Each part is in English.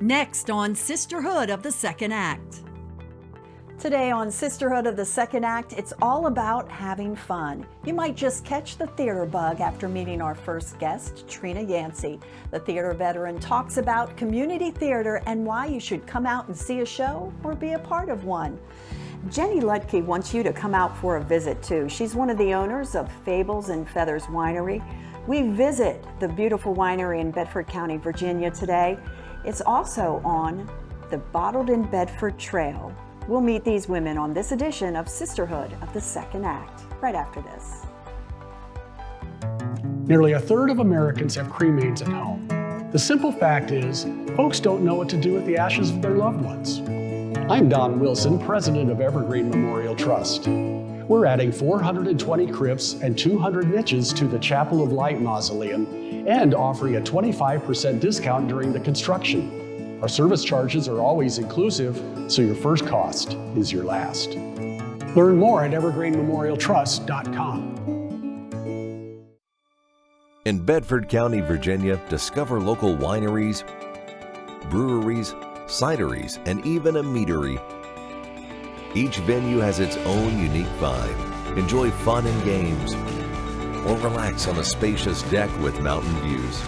Next on Sisterhood of the Second Act. Today on Sisterhood of the Second Act, it's all about having fun. You might just catch the theater bug after meeting our first guest, Trina Yancey. The theater veteran talks about community theater and why you should come out and see a show or be a part of one. Genny Luedtke wants you to come out for a visit too. She's one of the owners of Fables and Feathers Winery. We visit the beautiful winery in Bedford County, Virginia today. It's also on the Bottled in Bedford Trail. We'll meet these women on this edition of Sisterhood of the Second Act, right after this. Nearly a third of Americans have cremains at home. The simple fact is, folks don't know what to do with the ashes of their loved ones. I'm Don Wilson, president of Evergreen Memorial Trust. We're adding 420 crypts and 200 niches to the Chapel of Light Mausoleum and offering a 25% discount during the construction. Our service charges are always inclusive, so your first cost is your last. Learn more at evergreenmemorialtrust.com. In Bedford County, Virginia, discover local wineries, breweries, cideries, and even a meadery. Each venue has its own unique vibe. Enjoy fun and games, or relax on a spacious deck with mountain views.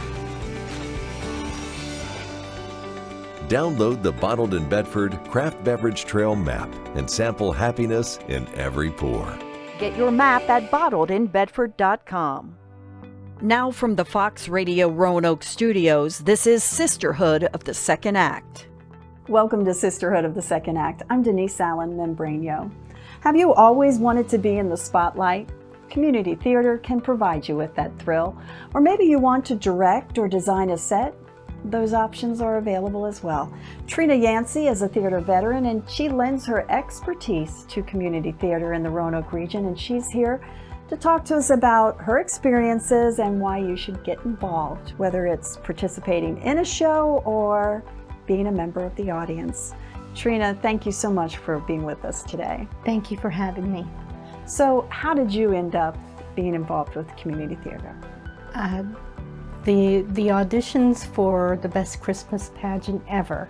Download the Bottled in Bedford Craft Beverage Trail map and sample happiness in every pour. Get your map at bottledinbedford.com. Now from the Fox Radio Roanoke studios, this is Sisterhood of the Second Act. Welcome to Sisterhood of the Second Act. I'm Denise Allen Membranio. Have you always wanted to be in the spotlight? Community theater can provide you with that thrill. Or maybe you want to direct or design a set. Those options are available as well. Trina Yancey is a theater veteran and she lends her expertise to community theater in the Roanoke region, and she's here to talk to us about her experiences and why you should get involved, whether it's participating in a show or being a member of the audience. Trina, thank you so much for being with us today. Thank you for having me. So how did you end up being involved with community theater? The auditions for the best Christmas pageant ever,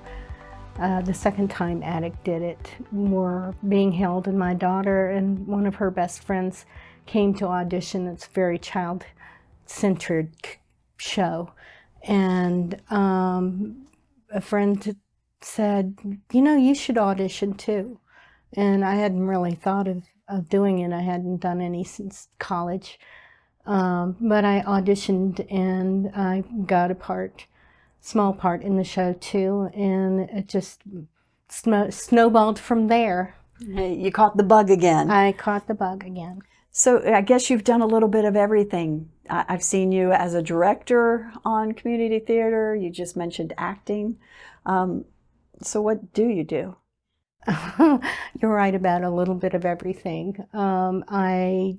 the second time Attic did it, were being held, and my daughter and one of her best friends came to audition. It's a very child-centered show. And a friend said, you know, you should audition too. And I hadn't really thought of doing it. I hadn't done any since college. But I auditioned and I got a small part in the show too, and it just snowballed from there. You caught the bug again. I caught the bug again. So I guess you've done a little bit of everything. I've seen you as a director on community theater. You just mentioned acting. So what do you do? You're right about a little bit of everything. I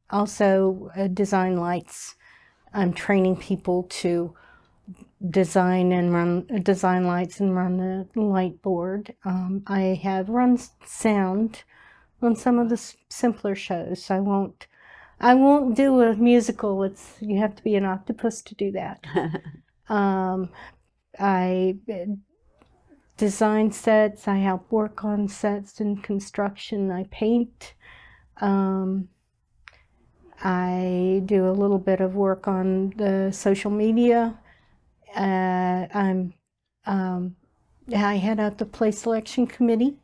also design lights. I'm training people to design lights and run the light board. I have run sound on some of the simpler shows. I won't do a musical. You have to be an octopus to do that. I design sets. I help work on sets and construction. I paint. I do a little bit of work on the social media. I head up the play selection committee,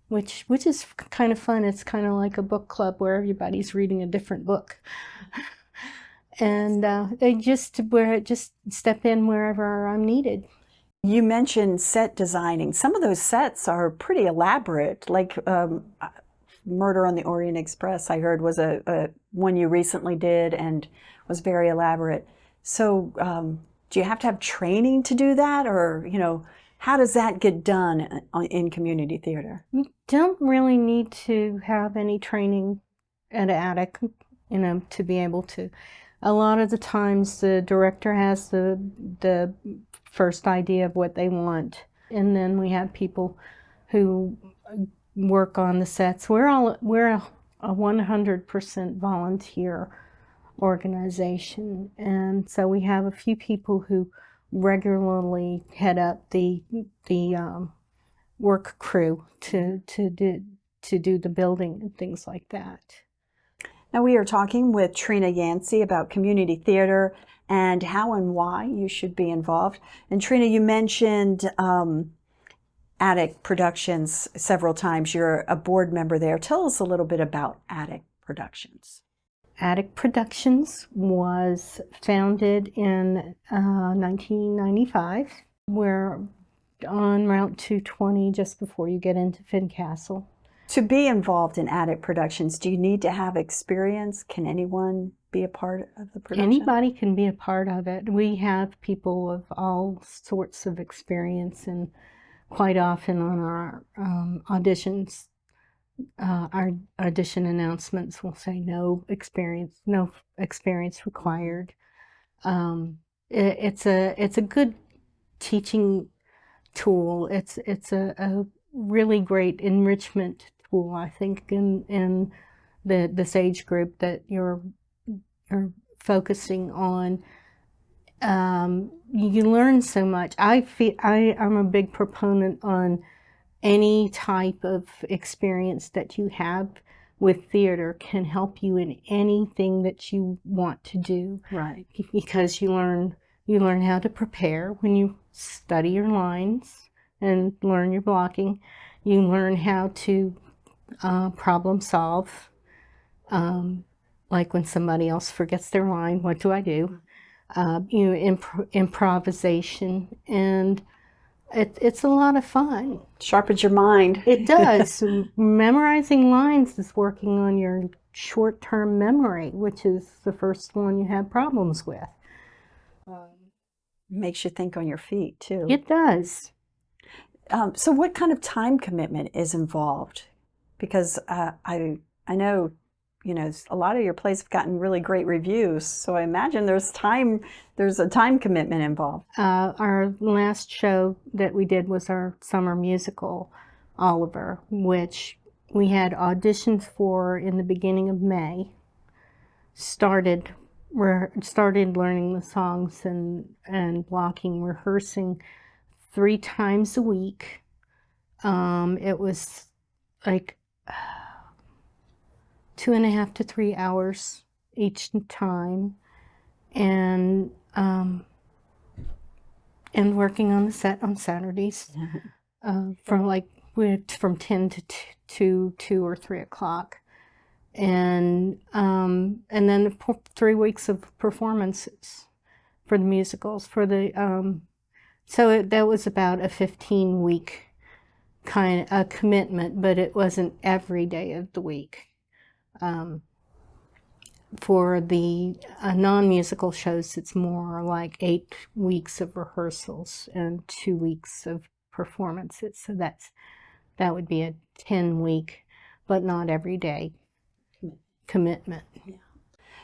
which is kind of fun. It's kind of like a book club where everybody's reading a different book, and they just step in wherever I'm needed. You mentioned set designing. Some of those sets are pretty elaborate, like Murder on the Orient Express, I heard, was a one you recently did and was very elaborate. So do you have to have training to do that, or how does that get done in community theater? You don't really need to have any training at Attic, to be able to. A lot of the times the director has the first idea of what they want, and then we have people who work on the sets. We're a 100% volunteer organization, and so we have a few people who regularly head up the work crew to do the building and things like that. Now we are talking with Trina Yancey about community theater and how and why you should be involved. And Trina, you mentioned Attic Productions several times. You're a board member there. Tell us a little bit about Attic Productions. Attic Productions was founded in 1995. We're on Route 220 just before you get into Fincastle. To be involved in Attic Productions, do you need to have experience? Can anyone be a part of the production? Anybody can be a part of it. We have people of all sorts of experience, and quite often on our auditions, our audition announcements will say no experience required. It's a good teaching tool. It's a really great enrichment tool, I think, in this age group that you're focusing on. You learn so much. I'm a big proponent on any type of experience that you have with theater can help you in anything that you want to do. Right. Because you learn how to prepare when you study your lines and learn your blocking. You learn how to problem solve. Like when somebody else forgets their line, what do I do? Improvisation, and it's a lot of fun. Sharpens your mind. It does. Memorizing lines is working on your short-term memory, which is the first one you have problems with. Makes you think on your feet, too. It does. So what kind of time commitment is involved? Because I know, a lot of your plays have gotten really great reviews, so I imagine there's a time commitment involved. Our last show that we did was our summer musical, Oliver, which we had auditions for in the beginning of May. Started learning the songs and blocking, rehearsing 3 times a week. It was like 2.5 to 3 hours each time, and working on the set on Saturdays from 10 to 2 or 3 o'clock, and then 3 weeks of performances for the musicals for the so that was about a 15-week kind of commitment, but it wasn't every day of the week. For the non-musical shows, it's more like 8 weeks of rehearsals and 2 weeks of performances. So that would be a 10-week, but not every day commitment. Yeah.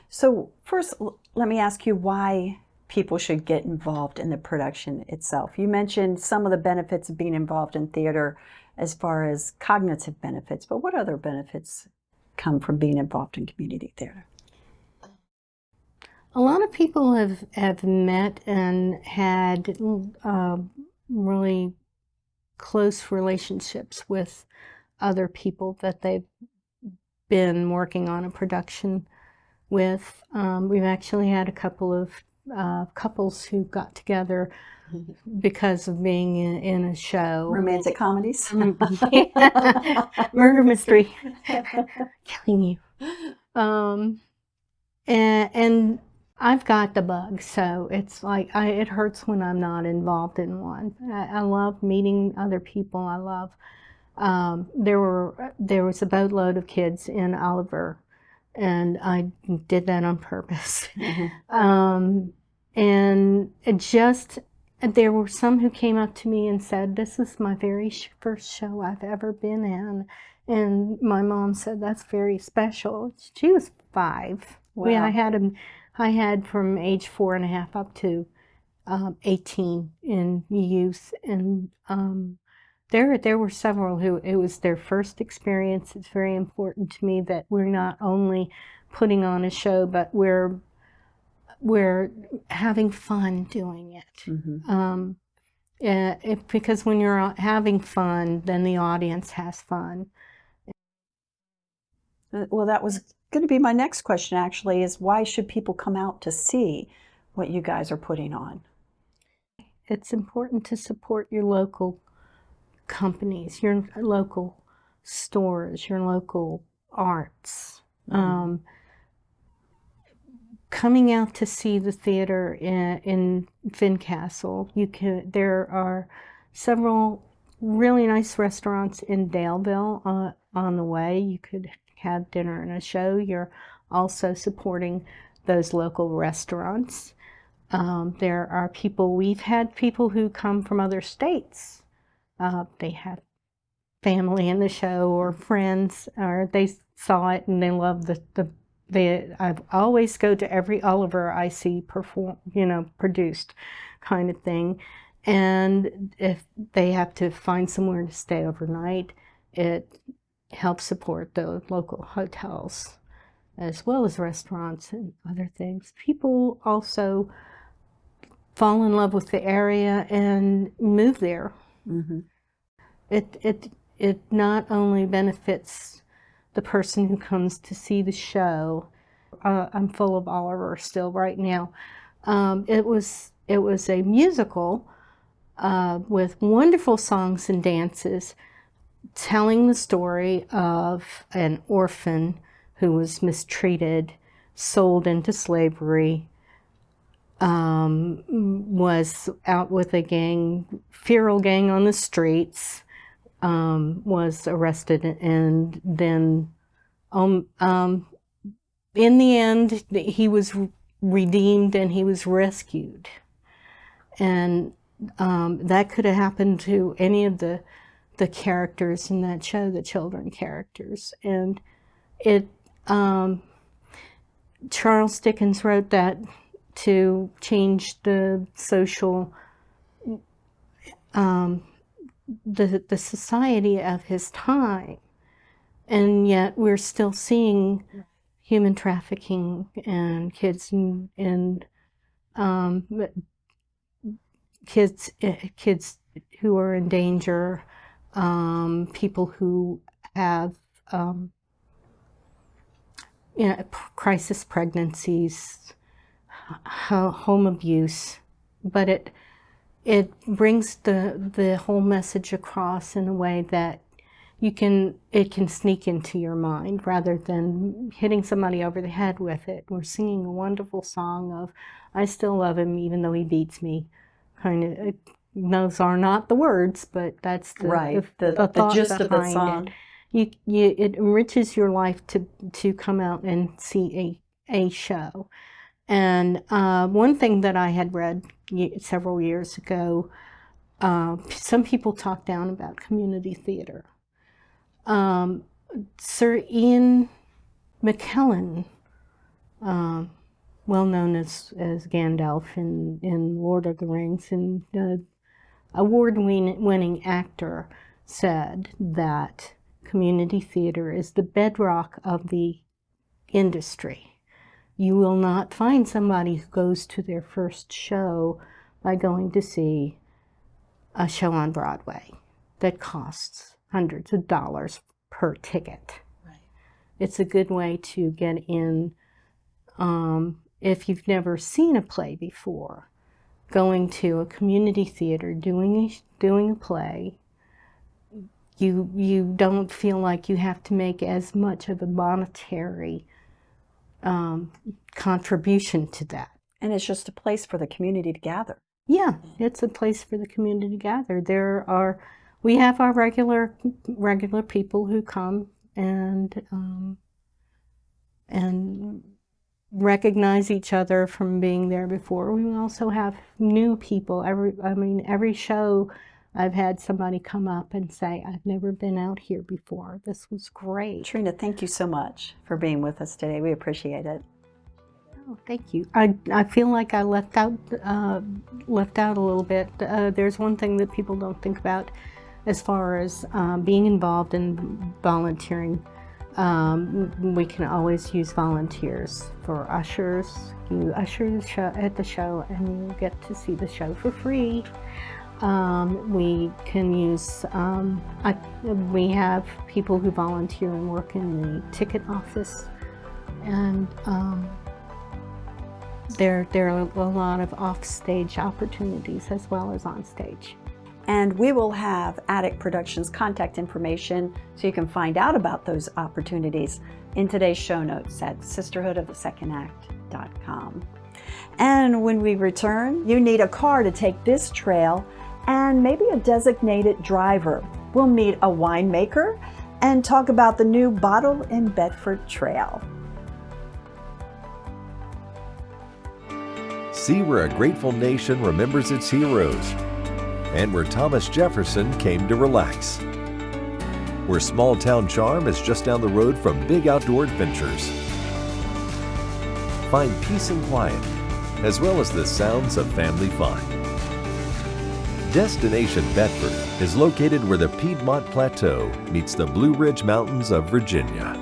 So first, let me ask you why people should get involved in the production itself. You mentioned some of the benefits of being involved in theater as far as cognitive benefits, but what other benefits come from being involved in community theater? A lot of people have met and had really close relationships with other people that they've been working on a production with. We've actually had a couple of couples who got together because of being in a show. Romantic comedies? Murder mystery. Killing you. And I've got the bug, so it's like it hurts when I'm not involved in one. I love meeting other people. I love. There was a boatload of kids in Oliver, and I did that on purpose. And there were some who came up to me and said, "This is my very first show I've ever been in," and my mom said, "That's very special." She was 5. Wow. I had from age 4.5 up to 18 in youth, and there were several who it was their first experience. It's very important to me that we're not only putting on a show, but we're we're having fun doing it. Because when you're having fun, then the audience has fun. Well, that was going to be my next question, actually, is why should people come out to see what you guys are putting on? It's important to support your local companies, your local stores, your local arts. Coming out to see the theater in Fincastle, there are several really nice restaurants in Daleville on the way. You could have dinner and a show. You're also supporting those local restaurants. There are we've had people who come from other states. They have family in the show or friends, or they saw it and they love I always go to every Oliver I see produced kind of thing. And if they have to find somewhere to stay overnight, it helps support the local hotels as well as restaurants and other things. People also fall in love with the area and move there. It not only benefits the person who comes to see the show. I'm full of Oliver still right now. It was a musical with wonderful songs and dances, telling the story of an orphan who was mistreated, sold into slavery, was out with a feral gang on the streets, was arrested, and then in the end he was redeemed and he was rescued. And that could have happened to any of the characters in that show, the children characters. And Charles Dickens wrote that to change the social the society of his time, and yet we're still seeing human trafficking and kids kids who are in danger, people who have crisis pregnancies, home abuse, but it brings the whole message across in a way that it can sneak into your mind rather than hitting somebody over the head with it. We're singing a wonderful song of "I still love him even though he beats me." Kind of, those are not the words, but that's the gist of the song. It enriches your life to come out and see a show. And one thing that I had read several years ago, some people talk down about community theater. Sir Ian McKellen, well known as Gandalf in Lord of the Rings, and award-winning actor, said that community theater is the bedrock of the industry. You will not find somebody who goes to their first show by going to see a show on Broadway that costs hundreds of dollars per ticket. Right. It's a good way to get in. If you've never seen a play before, going to a community theater, doing a play, you don't feel like you have to make as much of a monetary contribution to that. And it's just a place for the community to gather. Yeah, it's a place for the community to gather. We have our regular people who come and recognize each other from being there before. We also have new people. Every show I've had somebody come up and say, "I've never been out here before. This was great." Trina, thank you so much for being with us today. We appreciate it. Oh, thank you. I feel like I left out a little bit. There's one thing that people don't think about as far as being involved in volunteering We can always use volunteers for ushers. You usher the show at the show and you get to see the show for free. We can use, we have people who volunteer and work in the ticket office, and there are a lot of off-stage opportunities as well as on stage. And we will have Attic Productions contact information so you can find out about those opportunities in today's show notes at sisterhoodofthesecond-act.com. And when we return, you need a car to take this trail and maybe a designated driver. We'll meet a winemaker and talk about the new Bottled in Bedford Trail. See where a grateful nation remembers its heroes, and where Thomas Jefferson came to relax. Where small town charm is just down the road from big outdoor adventures. Find peace and quiet, as well as the sounds of family fun. Destination Bedford is located where the Piedmont Plateau meets the Blue Ridge Mountains of Virginia.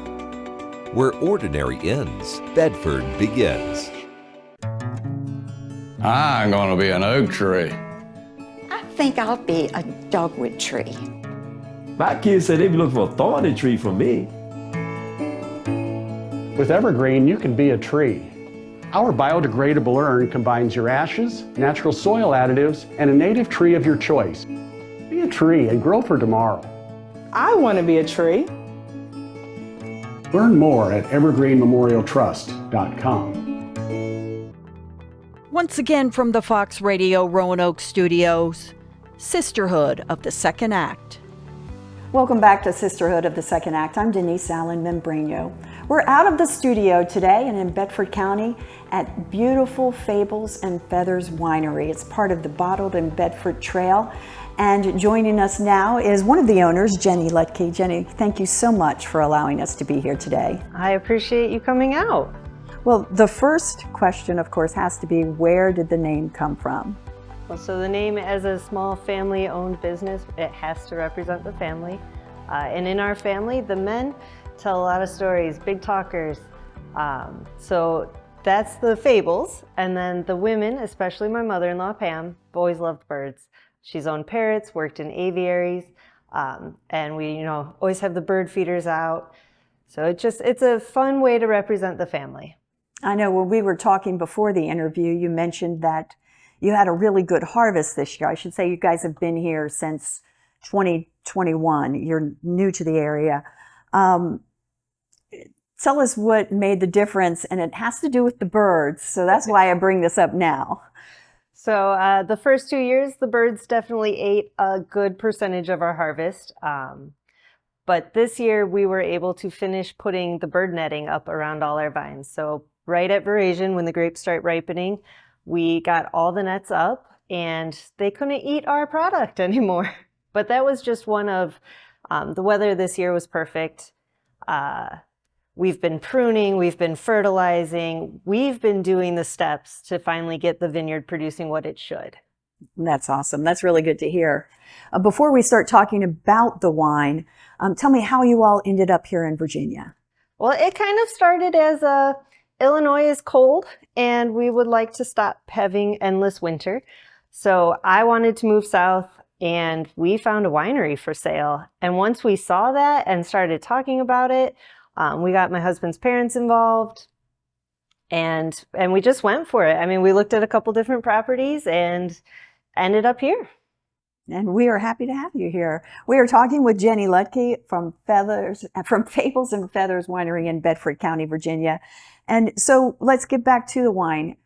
Where ordinary ends, Bedford begins. I'm gonna be an oak tree. I think I'll be a dogwood tree. My kids said they'd be looking for a thorny tree for me. With Evergreen, you can be a tree. Our biodegradable urn combines your ashes, natural soil additives, and a native tree of your choice. Be a tree and grow for tomorrow. I want to be a tree. Learn more at evergreenmemorialtrust.com. Once again from the Fox Radio Roanoke Studios, Sisterhood of the Second Act. Welcome back to Sisterhood of the Second Act. I'm Denise Allen Membreno. We're out of the studio today and in Bedford County at beautiful Fables and Feathers Winery. It's part of the Bottled in Bedford Trail. And joining us now is one of the owners, Genny Luedtke. Genny, thank you so much for allowing us to be here today. I appreciate you coming out. Well, the first question, of course, has to be, where did the name come from? Well, so the name, as a small family-owned business, it has to represent the family. And in our family, the men tell a lot of stories, big talkers. So that's the Fables. And then the women, especially my mother-in-law, Pam, have always loved birds. She's owned parrots, worked in aviaries, and we, always have the bird feeders out. So it's a fun way to represent the family. I know when we were talking before the interview, you mentioned that you had a really good harvest this year. I should say you guys have been here since 2021. You're new to the area. Tell us what made the difference, and it has to do with the birds, so that's why I bring this up now. So the first 2 years, the birds definitely ate a good percentage of our harvest. But this year, we were able to finish putting the bird netting up around all our vines. So right at veraison, when the grapes start ripening, we got all the nets up and they couldn't eat our product anymore. But that was just one of, the weather this year was perfect. We've been pruning, we've been fertilizing, we've been doing the steps to finally get the vineyard producing what it should. That's awesome. That's really good to hear. Before we start talking about the wine, tell me how you all ended up here in Virginia. Well, it kind of started as Illinois is cold and we would like to stop having endless winter. So I wanted to move south and we found a winery for sale. And once we saw that and started talking about it, we got my husband's parents involved and we just went for it. I mean, we looked at a couple different properties and ended up here. And we are happy to have you here. We are talking with Genny Luedtke from Fables and Feathers Winery in Bedford County, Virginia. And so let's get back to the wine.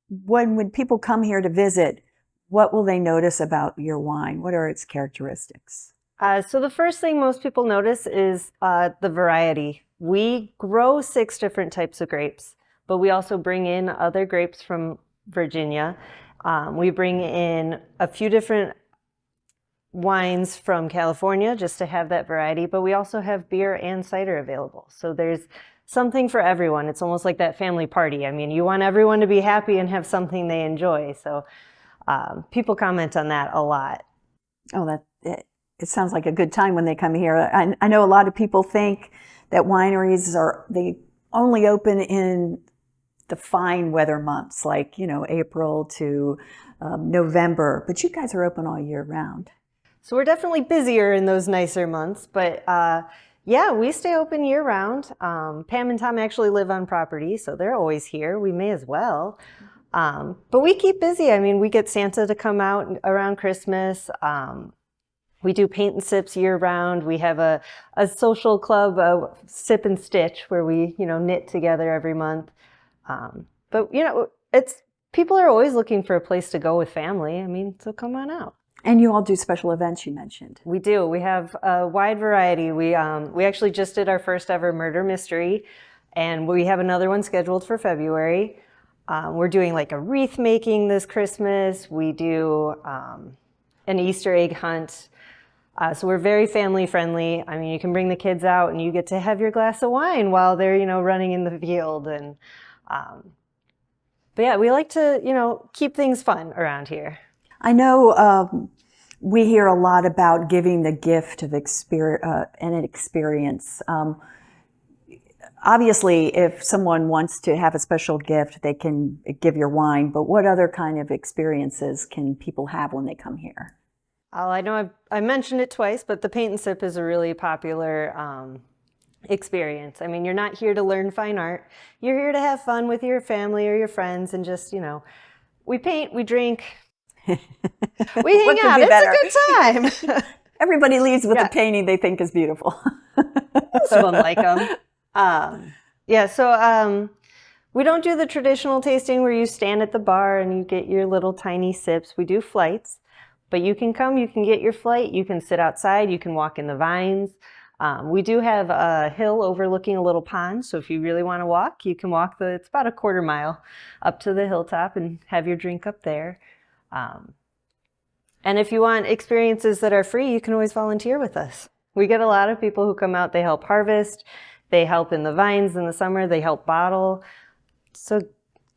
When people come here to visit, what will they notice about your wine? What are its characteristics? So the first thing most people notice is the variety. We grow 6 different types of grapes, but we also bring in other grapes from Virginia. We bring in a few different wines from California just to have that variety, but we also have beer and cider available. So there's something for everyone. It's almost like that family party. I mean, you want everyone to be happy and have something they enjoy. So people comment on that a lot. Oh, it sounds like a good time when they come here. I know a lot of people think that wineries they only open in the fine weather months, like, April to November, but you guys are open all year round. So we're definitely busier in those nicer months, but yeah, we stay open year round. Pam and Tom actually live on property, so they're always here. We may as well. But we keep busy. I mean, we get Santa to come out around Christmas. We do paint and sips year round. We have a social club, Sip and Stitch, where we, knit together every month. But, people are always looking for a place to go with family. I mean, so come on out. And you all do special events, you mentioned. We do. We have a wide variety. We actually just did our first ever murder mystery, and we have another one scheduled for February. We're doing like a wreath making this Christmas. We do an Easter egg hunt. So we're very family friendly. I mean, you can bring the kids out and you get to have your glass of wine while they're, running in the field. And but yeah, we like to, keep things fun around here. I know we hear a lot about giving the gift of an experience. Obviously, if someone wants to have a special gift, they can give your wine, but what other kind of experiences can people have when they come here? Oh, I know I mentioned it twice, but the paint and sip is a really popular experience. I mean, you're not here to learn fine art. You're here to have fun with your family or your friends and just, we paint, we drink, we hang out. It's a good time. Everybody leaves with a painting they think is beautiful. Someone like them. So we don't do the traditional tasting where you stand at the bar and you get your little tiny sips. We do flights, but you can come, you can get your flight, you can sit outside, you can walk in the vines. We do have a hill overlooking a little pond, so if you really want to walk, you can walk it's about a quarter mile up to the hilltop and have your drink up there. And if you want experiences that are free, you can always volunteer with us. We get a lot of people who come out, they help harvest, they help in the vines in the summer, they help bottle. It's an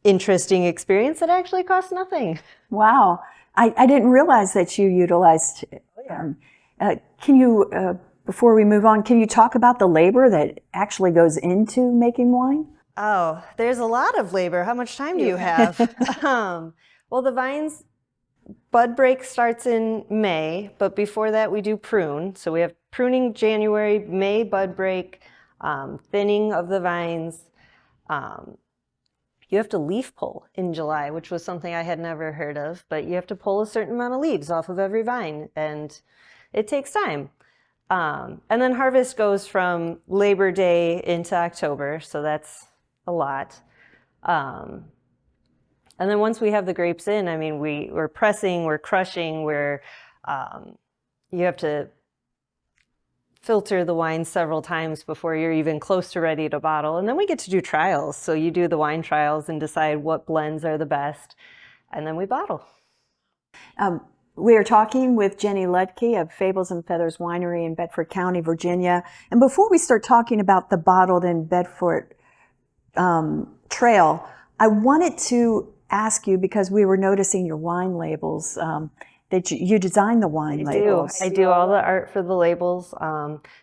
interesting experience that actually costs nothing. Wow. I didn't realize that you utilized, can you, before we move on, can you talk about the labor that actually goes into making wine? Oh, there's a lot of labor. How much time do you have? Well, the vines, bud break starts in May, but before that we do prune. So we have pruning January, May bud break, thinning of the vines. You have to leaf pull in July, which was something I had never heard of, but you have to pull a certain amount of leaves off of every vine, and it takes time. And then harvest goes from Labor Day into October, so that's a lot. And then once we have the grapes in, I mean, we're pressing, we're crushing, you have to filter the wine several times before you're even close to ready to bottle. And then we get to do trials. So you do the wine trials and decide what blends are the best, and then we bottle. We are talking with Genny Luedtke of Fables and Feathers Winery in Bedford County, Virginia. And before we start talking about the bottled in Bedford trail, I wanted to ask you, because we were noticing your wine labels, that you design the wine labels. I do all the art for the labels.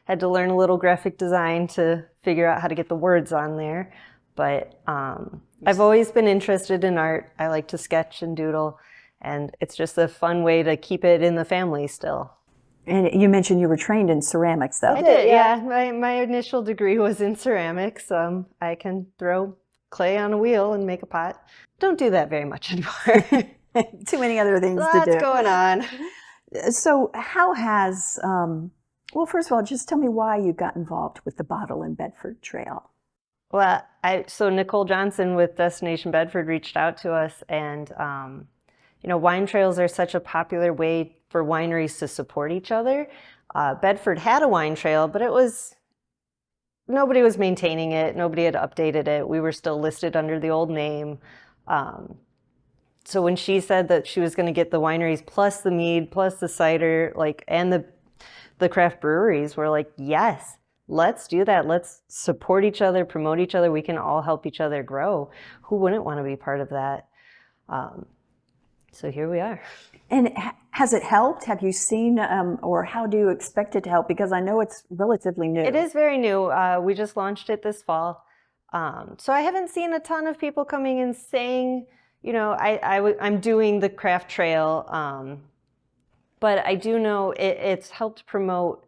Had to learn a little graphic design to figure out how to get the words on there. But I've always been interested in art. I like to sketch and doodle, and it's just a fun way to keep it in the family still. And you mentioned you were trained in ceramics, though. I did, yeah. My initial degree was in ceramics. I can throw clay on a wheel and make a pot. Don't do that very much anymore. Too many other things to do. Lots going on. So how has, well, first of all, just tell me why you got involved with the Bottle in Bedford Trail. Well, so Nicole Johnson with Destination Bedford reached out to us, and wine trails are such a popular way for wineries to support each other. Bedford had a wine trail, but nobody was maintaining it. Nobody had updated it. We were still listed under the old name. So when she said that she was going to get the wineries plus the mead plus the cider, and the craft breweries, we're like, yes, let's do that. Let's support each other, promote each other. We can all help each other grow. Who wouldn't want to be part of that? So here we are. And has it helped? Have you seen, or how do you expect it to help? Because I know it's relatively new. It is very new. We just launched it this fall. So I haven't seen a ton of people coming and saying, you know, I'm doing the craft trail. But I do know it's helped promote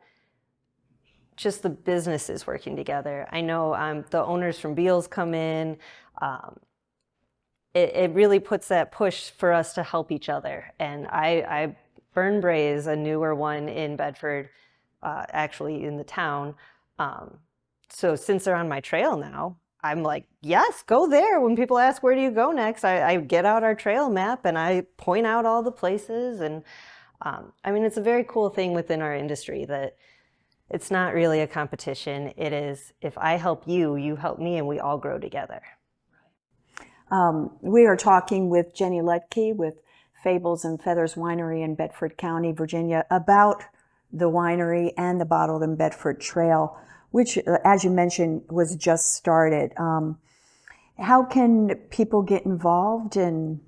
just the businesses working together. I know the owners from Beals come in. It really puts that push for us to help each other. And I Burn Brae, a newer one in Bedford, actually in the town. So since they're on my trail now, I'm like, yes, go there. When people ask, where do you go next? I get out our trail map and I point out all the places. And I mean, it's a very cool thing within our industry that it's not really a competition. It is, if I help you, you help me, and we all grow together. We are talking with Genny Luedtke with Fables and Feathers Winery in Bedford County, Virginia, about the winery and the Bottled in Bedford Trail, which, as you mentioned, was just started. How can people get involved, and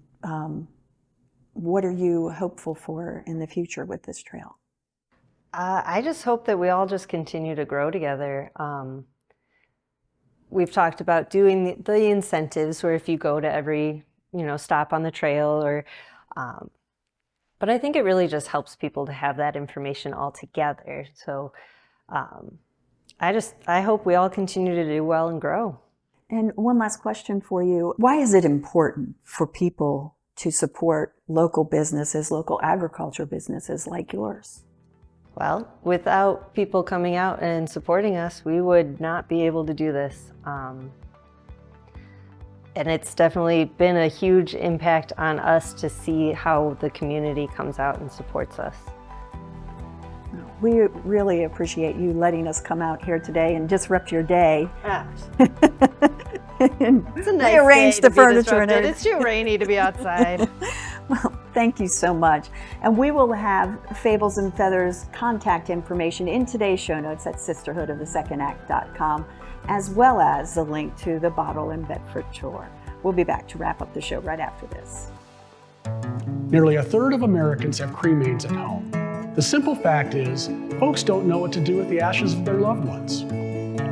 what are you hopeful for in the future with this trail? I just hope that we all just continue to grow together. We've talked about doing the incentives, where if you go to every, stop on the trail, or, but I think it really just helps people to have that information all together. So I hope we all continue to do well and grow. And one last question for you. Why is it important for people to support local businesses, local agriculture businesses like yours? Well, without people coming out and supporting us, we would not be able to do this. And it's definitely been a huge impact on us to see how the community comes out and supports us. We really appreciate you letting us come out here today and disrupt your day. It's a nice rearrange day the to be furniture. disrupted. It's too rainy to be outside. Well, thank you so much. And we will have Fables and Feathers contact information in today's show notes at sisterhoodofthesecond-act.com, as well as the link to the Bottle in Bedford tour. We'll be back to wrap up the show right after this. Nearly a third of Americans have cremains at home. The simple fact is, folks don't know what to do with the ashes of their loved ones.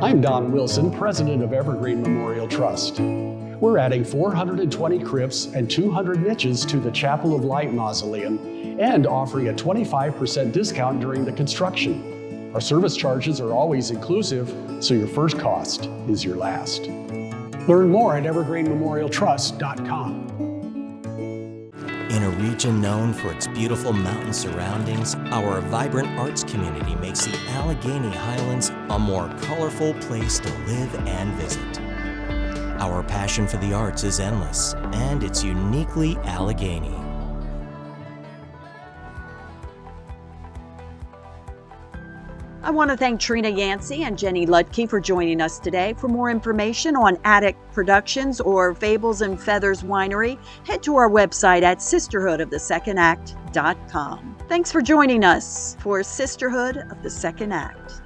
I'm Don Wilson, president of Evergreen Memorial Trust. We're adding 420 crypts and 200 niches to the Chapel of Light Mausoleum and offering a 25% discount during the construction. Our service charges are always inclusive, so your first cost is your last. Learn more at evergreenmemorialtrust.com. In a region known for its beautiful mountain surroundings, our vibrant arts community makes the Allegheny Highlands a more colorful place to live and visit. Our passion for the arts is endless, and it's uniquely Allegheny. I want to thank Trina Yancey and Genny Luedtke for joining us today. For more information on Attic Productions or Fables and Feathers Winery, head to our website at sisterhoodofthesecond-act.com. Thanks for joining us for Sisterhood of the Second Act.